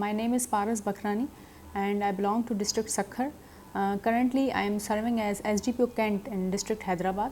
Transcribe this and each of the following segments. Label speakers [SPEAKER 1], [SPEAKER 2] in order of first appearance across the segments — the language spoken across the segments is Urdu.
[SPEAKER 1] My name is Paras Bakrani and I belong to District Sakhar. Currently I am serving as SDPO Kent in District Hyderabad.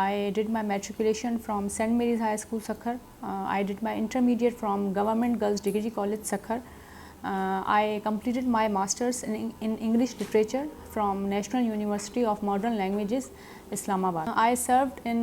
[SPEAKER 1] I did my matriculation from St. Mary's High School, Sakhar. I did my intermediate from Government Girls Degree College, Sakhar. I completed my masters in English literature from National University of Modern Languages, Islamabad. I served in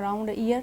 [SPEAKER 1] around a year.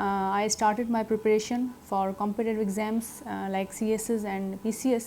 [SPEAKER 1] I started my preparation for competitive exams like CSs and PCS.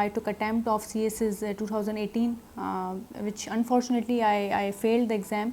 [SPEAKER 1] I took attempt of CSs 2018 which unfortunately I failed the exam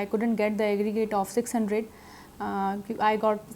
[SPEAKER 1] I couldn't get the aggregate of 600. I got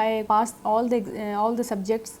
[SPEAKER 1] I passed all the subjects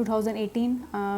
[SPEAKER 1] 2018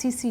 [SPEAKER 1] CC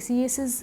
[SPEAKER 1] CSs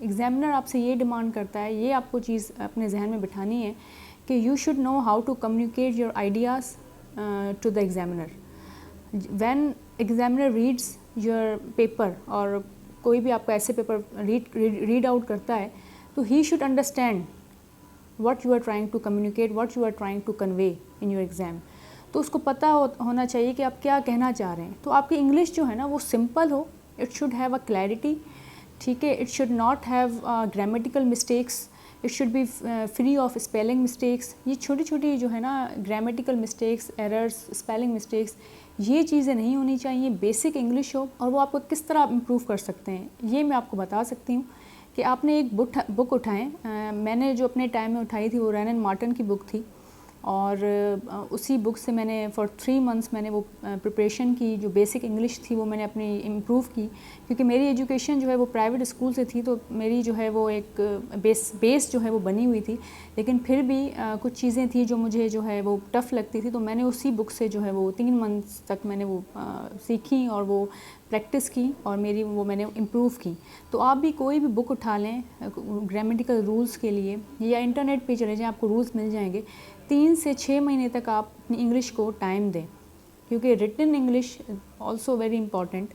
[SPEAKER 1] examiner آپ سے یہ ڈیمانڈ کرتا ہے, یہ آپ کو چیز اپنے ذہن میں بٹھانی ہے کہ you should know how to communicate your ideas to the examiner. When examiner reads your paper, اور کوئی بھی آپ کا ایسے پیپر ریڈ آؤٹ کرتا ہے, تو he should understand what you are trying to communicate, what you are trying to convey in your exam. تو اس کو پتہ ہونا چاہیے کہ آپ کیا کہنا چاہ رہے ہیں. تو آپ کی انگلش جو ہے نا وہ سمپل ہو, it should have a clarity, ٹھیک ہے, it should not have grammatical mistakes, it should be free of spelling mistakes. یہ چھوٹی چھوٹی جو ہے نا grammatical mistakes, errors, spelling mistakes, یہ چیزیں نہیں ہونی چاہیے. بیسک انگلش ہو, اور وہ آپ کو کس طرح امپروو کر سکتے ہیں یہ میں آپ کو بتا سکتی ہوں. کہ آپ نے ایک بک اٹھائیں, میں نے جو اپنے ٹائم میں اٹھائی تھی وہ رینن مارٹن کی بک تھی, اور اسی بک سے میں نے فار 3 months میں نے وہ پریپریشن کی, جو بیسک انگلش تھی وہ میں نے اپنی امپروو کی, کیونکہ میری ایجوکیشن جو ہے وہ پرائیویٹ اسکول سے تھی, تو میری جو ہے وہ ایک بیس جو ہے وہ بنی ہوئی تھی. لیکن پھر بھی کچھ چیزیں تھیں جو مجھے جو ہے وہ ٹف لگتی تھی, تو میں نے اسی بک سے جو ہے وہ 3 months تک میں نے وہ سیکھی اور وہ پریکٹس کی, اور میری وہ میں نے امپروو کی. تو آپ بھی کوئی بھی بک اٹھا لیں گرامیٹیکل رولز کے لیے, یا انٹرنیٹ پہ چلے جائیں, آپ کو رولز مل جائیں گے. 3 سے 6 مہینے تک آپ اپنی انگلش کو ٹائم دیں, کیونکہ return English also very important.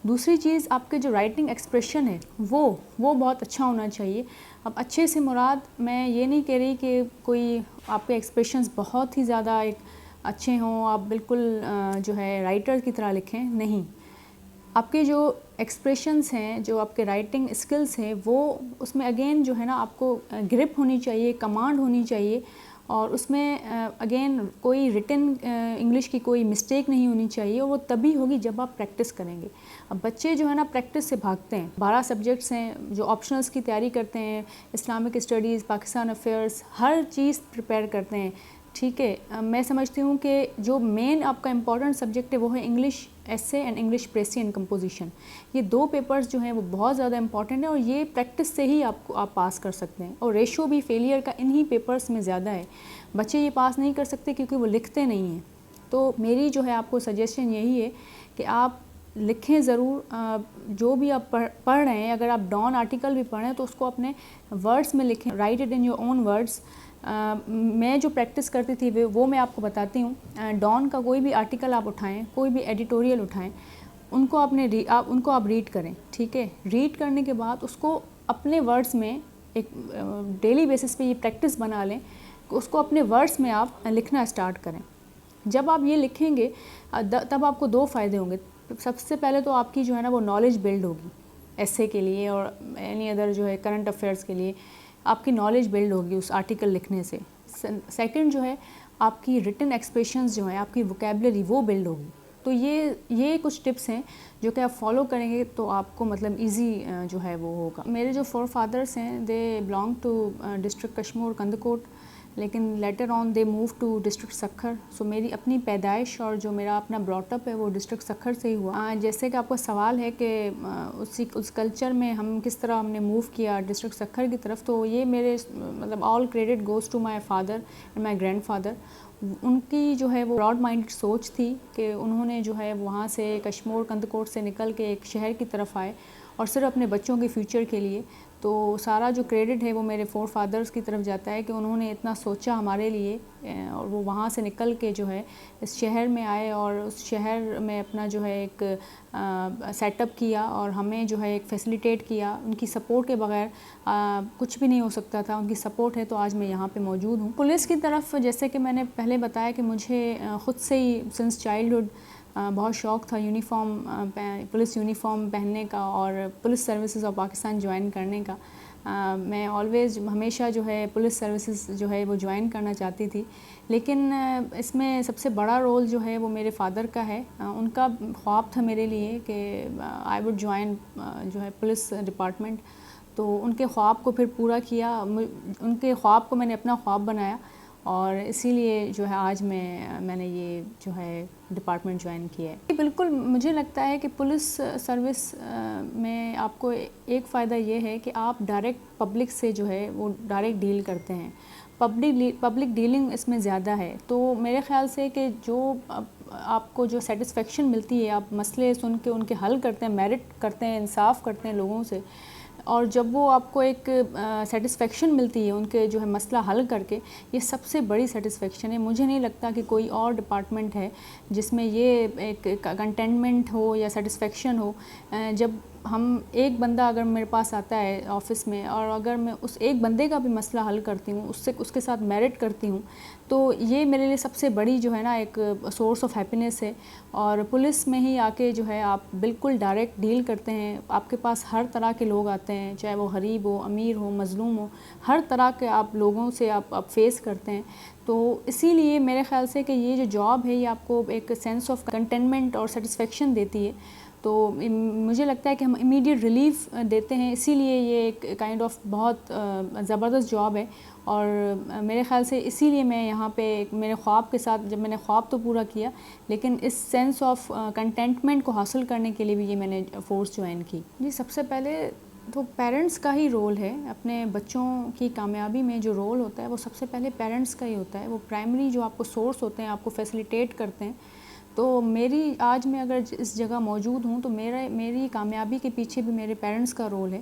[SPEAKER 1] دوسری چیز, آپ کے جو رائٹنگ ایکسپریشن ہے وہ بہت اچھا ہونا چاہیے. اب اچھے سے مراد میں یہ نہیں کہہ رہی کہ کوئی آپ کے ایکسپریشنز بہت ہی زیادہ ایک اچھے ہوں, آپ بالکل جو ہے رائٹر کی طرح لکھیں, نہیں. آپ کے جو ایکسپریشنز ہیں, جو آپ کے رائٹنگ اسکلز ہیں, وہ اس میں اگین جو ہے نا آپ کو گرپ ہونی چاہیے, کمانڈ ہونی چاہیے, اور اس میں اگین کوئی ریٹن انگلش کی کوئی مسٹیک نہیں ہونی چاہیے. وہ تبھی ہوگی جب آپ پریکٹس کریں گے. اب بچے جو ہے نا پریکٹس سے بھاگتے ہیں. 12 سبجیکٹس ہیں, جو آپشنلس کی تیاری کرتے ہیں, اسلامک اسٹڈیز, پاکستان افیئرس, ہر چیز پریپیئر کرتے ہیں, ٹھیک ہے. میں سمجھتی ہوں کہ جو مین آپ کا امپورٹنٹ سبجیکٹ ہے وہ ہے انگلش ایسے and English precis and composition. یہ 2 پیپرز جو ہیں وہ بہت زیادہ امپورٹنٹ ہیں, اور یہ پریکٹس سے ہی آپ پاس کر سکتے ہیں. اور ریشو بھی فیلئر کا انہی پیپرز میں زیادہ ہے. بچے یہ پاس نہیں کر سکتے کیونکہ وہ لکھتے نہیں ہیں. تو میری جو ہے آپ کو سجیشن یہی ہے کہ آپ لکھیں ضرور. جو بھی آپ پڑھ رہے ہیں, اگر آپ ڈان آرٹیکل بھی پڑھیں تو اس کو اپنے ورڈز میں لکھیں, right it in your own words. میں جو پریکٹس کرتی تھی وہ میں آپ کو بتاتی ہوں. ڈان کا کوئی بھی آرٹیکل آپ اٹھائیں, کوئی بھی ایڈیٹوریل اٹھائیں, ان کو آپ ریڈ کریں, ٹھیک ہے. ریڈ کرنے کے بعد اس کو اپنے ورڈز میں ایک ڈیلی بیسس پہ یہ پریکٹس بنا لیں کہ اس کو اپنے ورڈز میں آپ لکھنا اسٹارٹ کریں. جب آپ یہ لکھیں گے تب آپ کو 2 فائدے ہوں گے. سب سے پہلے تو آپ کی جو ہے نا وہ نالج بلڈ ہوگی ایسے کے لیے, اور اینی ادر جو ہے کرنٹ افیئرس کے لیے آپ کی نالج بلڈ ہوگی اس آرٹیکل لکھنے سے. سیکنڈ جو ہے آپ کی ریٹن ایکسپریشنز جو ہیں, آپ کی ووکیبلری وہ بلڈ ہوگی. تو یہ کچھ ٹپس ہیں جو کہ آپ فالو کریں گے تو آپ کو مطلب ایزی جو ہے وہ ہوگا. میرے جو فور فادرس ہیں they belong to district Kashmore Kandhkot, لیکن later on they move to district Sukkur. So میری اپنی پیدائش اور جو میرا اپنا براٹ اپ ہے وہ ڈسٹرکٹ سکھر سے ہی ہوا. جیسے کہ آپ کا سوال ہے کہ اس کلچر میں کس طرح ہم نے موو کیا ڈسٹرکٹ سکھر کی طرف, تو یہ میرے مطلب all credit goes to my father and my grandfather. ان کی جو ہے وہ براڈ مائنڈڈ سوچ تھی کہ انہوں نے جو ہے وہاں سے کشمور کندکوٹ سے نکل کے ایک شہر کی طرف آئے, اور صرف اپنے بچوں کے فیوچر کے لیے. تو سارا جو کریڈٹ ہے وہ میرے فور فادرز کی طرف جاتا ہے کہ انہوں نے اتنا سوچا ہمارے لیے, اور وہ وہاں سے نکل کے جو ہے اس شہر میں آئے, اور اس شہر میں اپنا جو ہے ایک سیٹ اپ کیا, اور ہمیں جو ہے ایک فیسیلیٹیٹ کیا. ان کی سپورٹ کے بغیر کچھ بھی نہیں ہو سکتا تھا. ان کی سپورٹ ہے تو آج میں یہاں پہ موجود ہوں. پولیس کی طرف جیسے کہ میں نے پہلے بتایا کہ مجھے خود سے ہی سنس چائلڈہڈ بہت شوق تھا پولیس یونیفارم پہننے کا, اور police services of Pakistan join کرنے کا. میں ہمیشہ جو ہے پولیس سروسز جو ہے وہ جوائن کرنا چاہتی تھی, لیکن اس میں سب سے بڑا رول جو ہے وہ میرے فادر کا ہے. ان کا خواب تھا میرے لیے کہ آئی وڈ جوائن جو ہے پولیس ڈپارٹمنٹ. تو ان کے خواب کو پھر پورا کیا, ان کے خواب کو میں نے اپنا خواب بنایا, اور اسی لیے جو ہے آج میں نے یہ جو ہے ڈپارٹمنٹ جوائن کیا ہے. بالکل مجھے لگتا ہے کہ پولیس سروس میں آپ کو ایک فائدہ یہ ہے کہ آپ ڈائریکٹ پبلک سے جو ہے وہ ڈائریکٹ ڈیل کرتے ہیں. پبلک ڈیلنگ اس میں زیادہ ہے. تو میرے خیال سے کہ جو آپ کو جو سیٹسفیکشن ملتی ہے, آپ مسئلے سن کے ان کے حل کرتے ہیں, میرٹ کرتے ہیں, انصاف کرتے ہیں لوگوں سے, اور جب وہ آپ کو ایک سیٹسفیکشن ملتی ہے ان کے جو ہے مسئلہ حل کر کے، یہ سب سے بڑی سیٹسفیکشن ہے. مجھے نہیں لگتا کہ کوئی اور ڈپارٹمنٹ ہے جس میں یہ ایک کنٹینٹمنٹ ہو یا سیٹسفیکشن ہو. جب ہم ایک بندہ اگر میرے پاس آتا ہے آفس میں، اور اگر میں اس ایک بندے کا بھی مسئلہ حل کرتی ہوں، اس کے ساتھ میرٹ کرتی ہوں، تو یہ میرے لیے سب سے بڑی جو ہے نا ایک سورس آف ہیپینس ہے. اور پولیس میں ہی آ کے جو ہے آپ بالکل ڈائریکٹ ڈیل کرتے ہیں. آپ کے پاس ہر طرح کے لوگ آتے ہیں، چاہے وہ غریب ہو، امیر ہو، مظلوم ہو، ہر طرح کے آپ لوگوں سے آپ فیس کرتے ہیں. تو اسی لیے میرے خیال سے کہ یہ جو جاب ہے یہ آپ کو ایک سینس آف کنٹینٹمنٹ اور سیٹسفیکشن دیتی ہے. تو مجھے لگتا ہے کہ ہم امیڈیٹ ریلیف دیتے ہیں، اسی لیے یہ ایک کائنڈ آف بہت زبردست جاب ہے. اور میرے خیال سے اسی لیے میں یہاں پہ میرے خواب کے ساتھ، جب میں نے خواب تو پورا کیا، لیکن اس سینس آف کنٹینٹمنٹ کو حاصل کرنے کے لیے بھی یہ میں نے فورس جوائن کی. جی، سب سے پہلے تو پیرنٹس کا ہی رول ہے. اپنے بچوں کی کامیابی میں جو رول ہوتا ہے وہ سب سے پہلے پیرنٹس کا ہی ہوتا ہے. وہ پرائمری جو آپ کو سورس ہوتے ہیں، آپ کو فیسیلیٹیٹ کرتے ہیں. تو میری آج میں اگر اس جگہ موجود ہوں تو میری کامیابی کے پیچھے بھی میرے پیرنٹس کا رول ہے.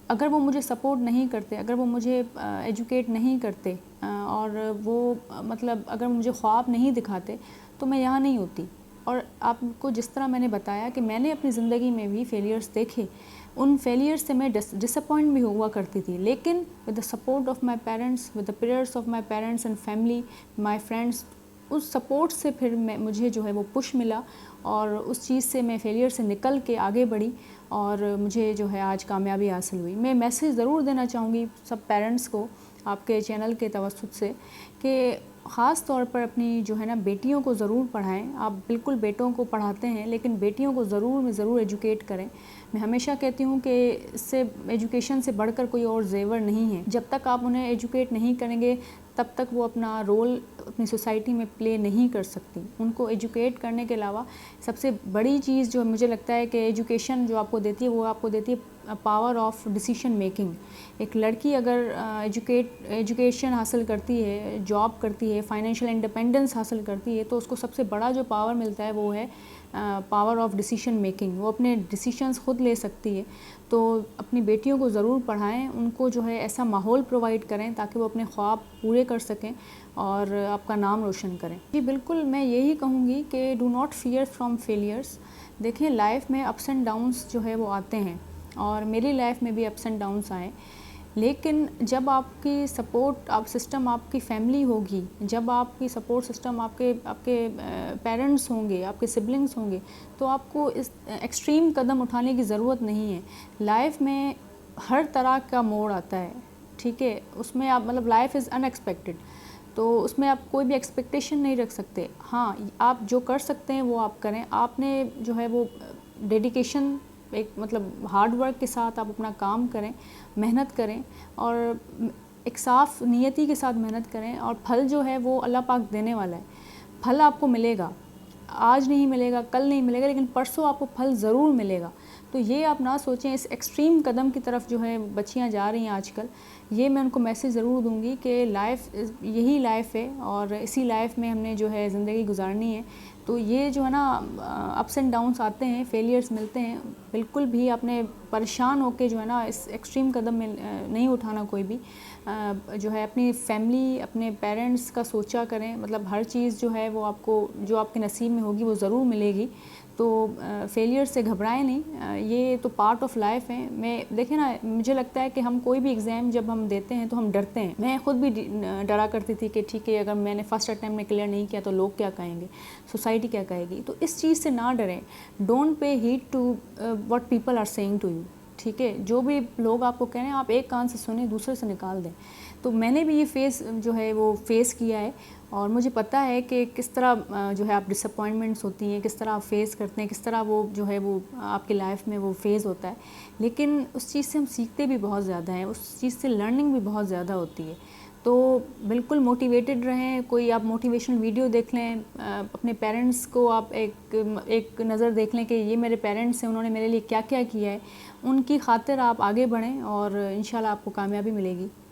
[SPEAKER 1] اگر وہ مجھے سپورٹ نہیں کرتے، اگر وہ مجھے ایجوکیٹ نہیں کرتے، اور وہ مطلب اگر مجھے خواب نہیں دکھاتے تو میں یہاں نہیں ہوتی. اور آپ کو جس طرح میں نے بتایا کہ میں نے اپنی زندگی میں بھی فیلیئرز دیکھے، ان فیلیئرز سے میں ڈس اپوائنٹ بھی ہوا کرتی تھی، لیکن with the support of my parents, with the prayers of my parents and family, my friends, اس سپورٹ سے پھر مجھے جو ہے وہ پش ملا، اور اس چیز سے میں فیلیئر سے نکل کے آگے بڑھی، اور مجھے جو ہے آج کامیابی حاصل ہوئی. میں میسیج ضرور دینا چاہوں گی سب پیرنٹس کو آپ کے چینل کے توسط سے، کہ خاص طور پر اپنی جو ہے نا بیٹیوں کو ضرور پڑھائیں. آپ بالکل بیٹوں کو پڑھاتے ہیں، لیکن بیٹیوں کو ضرور ایجوکیٹ کریں. میں ہمیشہ کہتی ہوں کہ اس سے ایجوکیشن سے بڑھ کر کوئی اور زیور نہیں ہے. جب تک آپ انہیں ایجوکیٹ نہیں کریں گے تب تک وہ اپنا رول اپنی سوسائٹی میں پلے نہیں کر سکتی. ان کو ایجوکیٹ کرنے کے علاوہ سب سے بڑی چیز جو مجھے لگتا ہے کہ ایجوکیشن جو آپ کو دیتی ہے، وہ آپ کو دیتی ہے پاور آف ڈیسیشن میکنگ. ایک لڑکی اگر ایجوکیشن حاصل کرتی ہے، جاب کرتی ہے، فائنینشیل انڈیپینڈنس حاصل کرتی ہے، تو اس کو سب سے بڑا جو پاور ملتا ہے وہ ہے پاور آف ڈیسیشن میکنگ. وہ اپنے ڈیسیشنز خود لے سکتی ہے. تو اپنی بیٹیوں کو ضرور پڑھائیں، ان کو جو ہے ایسا ماحول پرووائڈ کریں تاکہ وہ اپنے خواب پورے کر سکیں اور آپ کا نام روشن کریں. جی بالکل، میں یہی کہوں گی کہ do not fear from failures. دیکھیں، لائف میں اپس اینڈ ڈاؤنس جو ہے وہ آتے ہیں، اور میری لائف میں بھی اپس اینڈ ڈاؤنس آئے. لیکن جب آپ کی سپورٹ سسٹم آپ کی فیملی ہوگی، جب آپ کی سپورٹ سسٹم آپ کے پیرنٹس ہوں گے، آپ کے سبلنگس ہوں گے، تو آپ کو اس ایکسٹریم قدم اٹھانے کی ضرورت نہیں ہے. لائف میں ہر طرح کا موڑ آتا ہے، ٹھیک ہے؟ اس میں آپ مطلب لائف از ان ایکسپیکٹڈ، تو اس میں آپ کوئی بھی ایکسپیکٹیشن نہیں رکھ سکتے. ہاں، آپ جو کر سکتے ہیں وہ آپ کریں. آپ نے جو ہے وہ ڈیڈیکیشن، ایک مطلب ہارڈ ورک کے ساتھ آپ اپنا کام کریں، محنت کریں، اور ایک صاف نیتی کے ساتھ محنت کریں. اور پھل جو ہے وہ اللہ پاک دینے والا ہے. پھل آپ کو ملے گا، آج نہیں ملے گا، کل نہیں ملے گا، لیکن پرسوں آپ کو پھل ضرور ملے گا. تو یہ آپ نہ سوچیں اس ایکسٹریم قدم کی طرف جو ہے بچیاں جا رہی ہیں آج کل. یہ میں ان کو میسیج ضرور دوں گی کہ لائف یہی لائف ہے، اور اسی لائف میں ہم نے جو ہے زندگی گزارنی ہے. تو یہ جو ہے نا اپس اینڈ ڈاؤنس آتے ہیں، فیلیئرس ملتے ہیں، بالکل بھی اپنے پریشان ہو کے جو ہے نا اس ایکسٹریم قدم میں نہیں اٹھانا. کوئی بھی جو ہے اپنی فیملی، اپنے پیرنٹس کا سوچا کریں. مطلب ہر چیز جو ہے وہ آپ کو جو آپ کے نصیب میں ہوگی وہ ضرور ملے گی. تو فیلیئر سے گھبرائیں نہیں، یہ تو پارٹ آف لائف ہے. دیکھیں نا، مجھے لگتا ہے کہ ہم کوئی بھی ایگزام جب ہم دیتے ہیں تو ہم ڈرتے ہیں. میں خود بھی ڈرا کرتی تھی کہ ٹھیک ہے، اگر میں نے فرسٹ اٹیمپٹ میں کلیئر نہیں کیا تو لوگ کیا کہیں گے، سوسائٹی کیا کہے گی. تو اس چیز سے نہ ڈریں. Don't pay heed to what people are saying to you. ٹھیک ہے، جو بھی لوگ آپ کو کہہ رہے ہیں آپ ایک کان سے سنیں، دوسرے سے نکال دیں. تو میں نے بھی یہ فیس جو ہے وہ فیس کیا ہے، اور مجھے پتہ ہے کہ کس طرح جو ہے آپ ڈس اپوائنٹمنٹس ہوتی ہیں، کس طرح آپ فیس کرتے ہیں، کس طرح وہ جو ہے وہ آپ کی لائف میں وہ فیز ہوتا ہے. لیکن اس چیز سے ہم سیکھتے بھی بہت زیادہ ہیں، اس چیز سے لرننگ بھی بہت زیادہ ہوتی ہے. تو بالکل موٹیویٹڈ رہیں. کوئی آپ موٹیویشنل ویڈیو دیکھ لیں، اپنے پیرنٹس کو آپ ایک نظر دیکھ لیں کہ یہ میرے پیرنٹس ہیں، انہوں نے میرے لیے کیا کیا کیا ہے. ان کی خاطر آپ آگے بڑھیں، اور انشاءاللہ آپ کو کامیابی ملے گی.